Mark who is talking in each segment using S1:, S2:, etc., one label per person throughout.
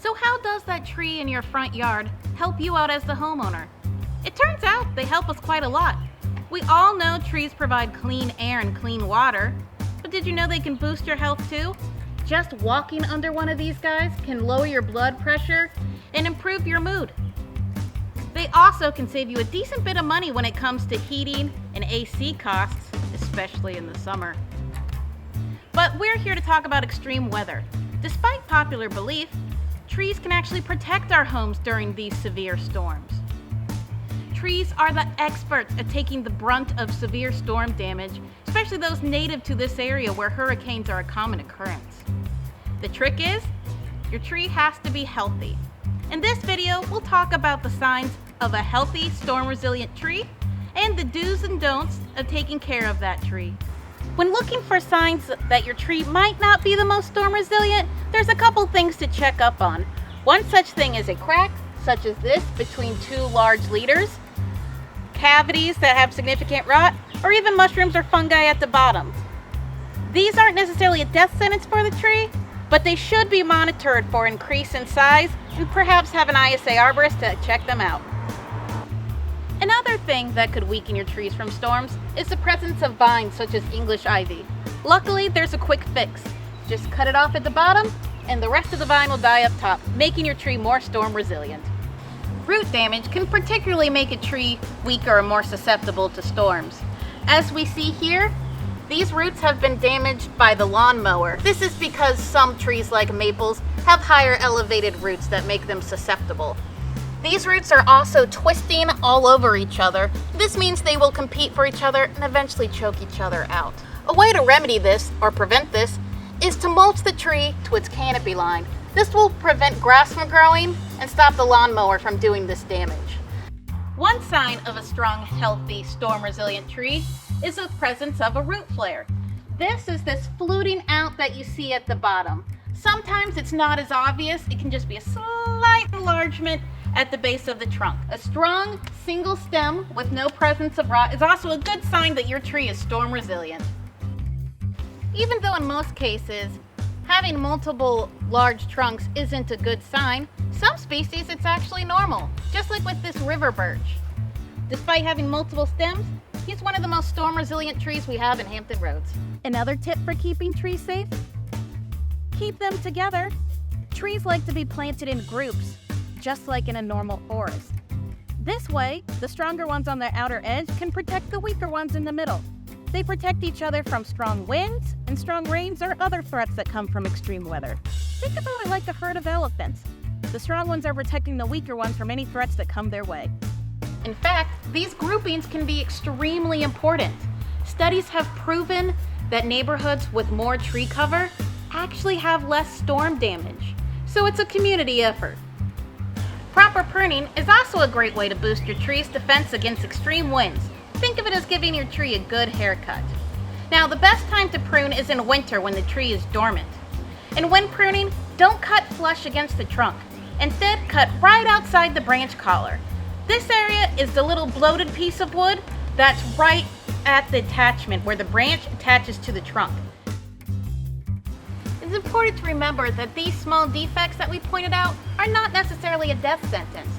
S1: So how does that tree in your front yard help you out as the homeowner? It turns out they help us quite a lot. We all know trees provide clean air and clean water, but did you know they can boost your health too? Just walking under one of these guys can lower your blood pressure and improve your mood. They also can save you a decent bit of money when it comes to heating and AC costs, especially in the summer. But we're here to talk about extreme weather. Despite popular belief, trees can actually protect our homes during these severe storms. Trees are the experts at taking the brunt of severe storm damage, especially those native to this area where hurricanes are a common occurrence. The trick is, your tree has to be healthy. In this video, we'll talk about the signs of a healthy, storm-resilient tree and the do's and don'ts of taking care of that tree. When looking for signs that your tree might not be the most storm-resilient, there's a couple things to check up on. One such thing is a crack, such as this, between two large leaders, cavities that have significant rot, or even mushrooms or fungi at the bottom. These aren't necessarily a death sentence for the tree, but they should be monitored for increase in size and perhaps have an ISA arborist to check them out. Another thing that could weaken your trees from storms is the presence of vines such as English ivy. Luckily, there's a quick fix. Just cut it off at the bottom and the rest of the vine will die up top, making your tree more storm resilient. Root damage can particularly make a tree weaker or more susceptible to storms. As we see here, these roots have been damaged by the lawnmower. This is because some trees like maples have higher elevated roots that make them susceptible. These roots are also twisting all over each other. This means they will compete for each other and eventually choke each other out. A way to remedy this, or prevent this, is to mulch the tree to its canopy line. This will prevent grass from growing and stop the lawnmower from doing this damage. One sign of a strong, healthy, storm-resilient tree is the presence of a root flare. This is this fluting out that you see at the bottom. Sometimes it's not as obvious. It can just be a slight enlargement at the base of the trunk. A strong, single stem with no presence of rot is also a good sign that your tree is storm resilient. Even though in most cases, having multiple large trunks isn't a good sign, some species it's actually normal, just like with this river birch. Despite having multiple stems, he's one of the most storm resilient trees we have in Hampton Roads. Another tip for keeping trees safe? Keep them together. Trees like to be planted in groups, just like in a normal forest. This way, the stronger ones on the outer edge can protect the weaker ones in the middle. They protect each other from strong winds and strong rains or other threats that come from extreme weather. Think about it like a herd of elephants. The strong ones are protecting the weaker ones from any threats that come their way. In fact, these groupings can be extremely important. Studies have proven that neighborhoods with more tree cover actually have less storm damage. So it's a community effort. Proper pruning is also a great way to boost your tree's defense against extreme winds. Think of it as giving your tree a good haircut. Now, the best time to prune is in winter when the tree is dormant. And when pruning, don't cut flush against the trunk. Instead, cut right outside the branch collar. This area is the little bloated piece of wood that's right at the attachment where the branch attaches to the trunk. It's important to remember that these small defects that we pointed out are not necessarily a death sentence.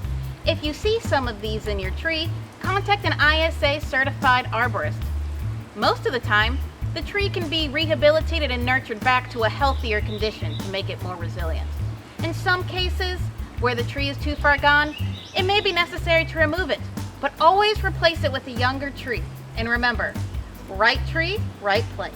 S1: If you see some of these in your tree, contact an ISA certified arborist. Most of the time, the tree can be rehabilitated and nurtured back to a healthier condition to make it more resilient. In some cases, where the tree is too far gone, it may be necessary to remove it, but always replace it with a younger tree. And remember, right tree, right place.